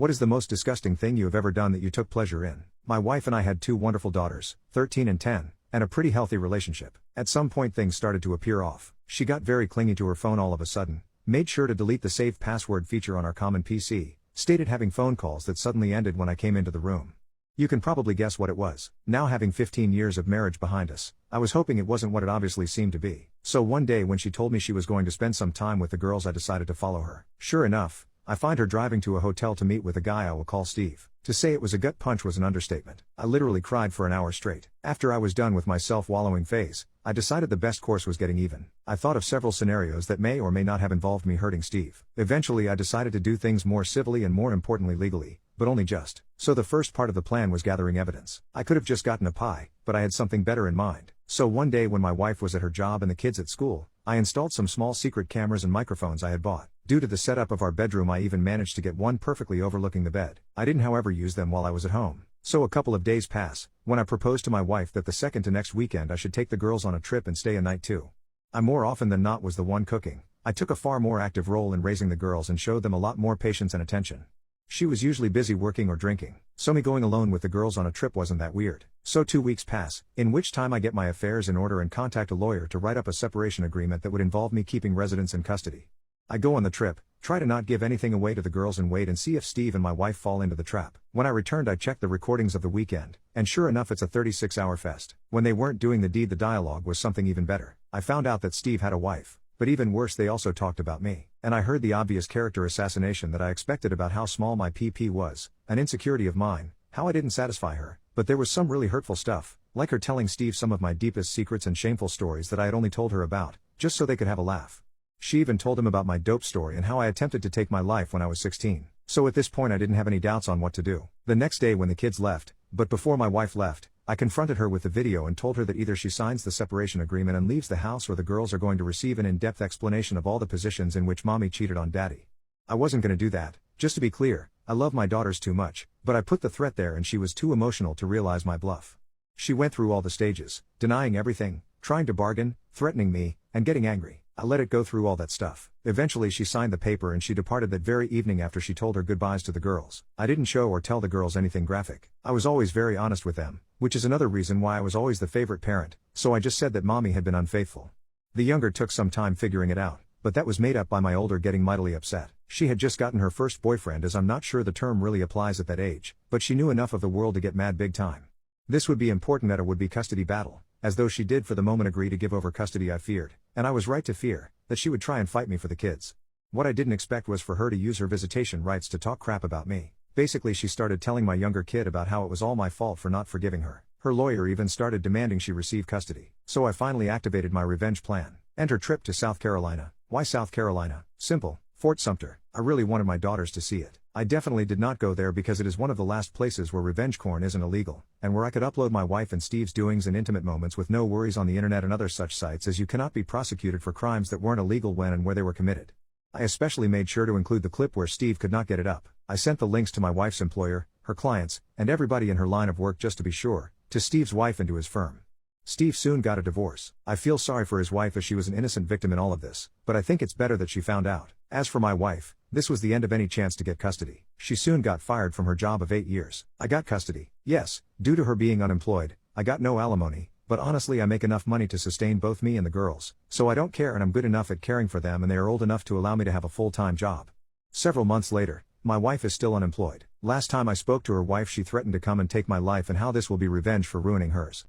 What is the most disgusting thing you have ever done that you took pleasure in? My wife and I had two wonderful daughters, 13 and 10, and a pretty healthy relationship. At some point things started to appear off. She got very clingy to her phone all of a sudden, made sure to delete the save password feature on our common PC, stated having phone calls that suddenly ended when I came into the room. You can probably guess what it was. Now having 15 years of marriage behind us, I was hoping it wasn't what it obviously seemed to be. So one day when she told me she was going to spend some time with the girls, I decided to follow her. Sure enough, I find her driving to a hotel to meet with a guy I will call Steve. To say it was a gut punch was an understatement. I literally cried for an hour straight. After I was done with my self-wallowing phase, I decided the best course was getting even. I thought of several scenarios that may or may not have involved me hurting Steve. Eventually I decided to do things more civilly and more importantly legally, but only just. So the first part of the plan was gathering evidence. I could have just gotten a pie, but I had something better in mind. So one day when my wife was at her job and the kids at school, I installed some small secret cameras and microphones I had bought. Due to the setup of our bedroom, I even managed to get one perfectly overlooking the bed. I didn't however use them while I was at home. So a couple of days pass, when I proposed to my wife that the second to next weekend I should take the girls on a trip and stay a night too. I more often than not was the one cooking. I took a far more active role in raising the girls and showed them a lot more patience and attention. She was usually busy working or drinking, so me going alone with the girls on a trip wasn't that weird. So 2 weeks pass, in which time I get my affairs in order and contact a lawyer to write up a separation agreement that would involve me keeping residents in custody. I go on the trip, try to not give anything away to the girls and wait and see if Steve and my wife fall into the trap. When I returned I checked the recordings of the weekend, and sure enough it's a 36-hour fest. When they weren't doing the deed, the dialogue was something even better. I found out that Steve had a wife, but even worse, they also talked about me. And I heard the obvious character assassination that I expected about how small my PP was, an insecurity of mine, how I didn't satisfy her, but there was some really hurtful stuff, like her telling Steve some of my deepest secrets and shameful stories that I had only told her about, just so they could have a laugh. She even told him about my dope story and how I attempted to take my life when I was 16. So at this point I didn't have any doubts on what to do. The next day when the kids left, but before my wife left, I confronted her with the video and told her that either she signs the separation agreement and leaves the house or the girls are going to receive an in-depth explanation of all the positions in which mommy cheated on daddy. I wasn't gonna do that. Just to be clear, I love my daughters too much, but I put the threat there and she was too emotional to realize my bluff. She went through all the stages, denying everything, trying to bargain, threatening me, and getting angry. I let it go through all that stuff. Eventually she signed the paper and she departed that very evening after she told her goodbyes to the girls. I didn't show or tell the girls anything graphic. I was always very honest with them, which is another reason why I was always the favorite parent, so I just said that mommy had been unfaithful. The younger took some time figuring it out, but that was made up by my older getting mightily upset. She had just gotten her first boyfriend, as I'm not sure the term really applies at that age, but she knew enough of the world to get mad big time. This would be important at a would-be custody battle, as though she did for the moment agree to give over custody. I feared, and I was right to fear, that she would try and fight me for the kids. What I didn't expect was for her to use her visitation rights to talk crap about me. Basically she started telling my younger kid about how it was all my fault for not forgiving her. Her lawyer even started demanding she receive custody. So I finally activated my revenge plan. Enter trip to South Carolina. Why South Carolina? Simple. Fort Sumter. I really wanted my daughters to see it. I definitely did not go there because it is one of the last places where revenge porn isn't illegal, and where I could upload my wife and Steve's doings and intimate moments with no worries on the internet and other such sites, as you cannot be prosecuted for crimes that weren't illegal when and where they were committed. I especially made sure to include the clip where Steve could not get it up. I sent the links to my wife's employer, her clients, and everybody in her line of work just to be sure, to Steve's wife and to his firm. Steve soon got a divorce. I feel sorry for his wife as she was an innocent victim in all of this, but I think it's better that she found out. As for my wife, this was the end of any chance to get custody. She soon got fired from her job of 8 years. I got custody. Yes, due to her being unemployed, I got no alimony, but honestly I make enough money to sustain both me and the girls, so I don't care, and I'm good enough at caring for them and they are old enough to allow me to have a full-time job. Several months later, my wife is still unemployed. Last time I spoke to her wife she threatened to come and take my life and how this will be revenge for ruining hers.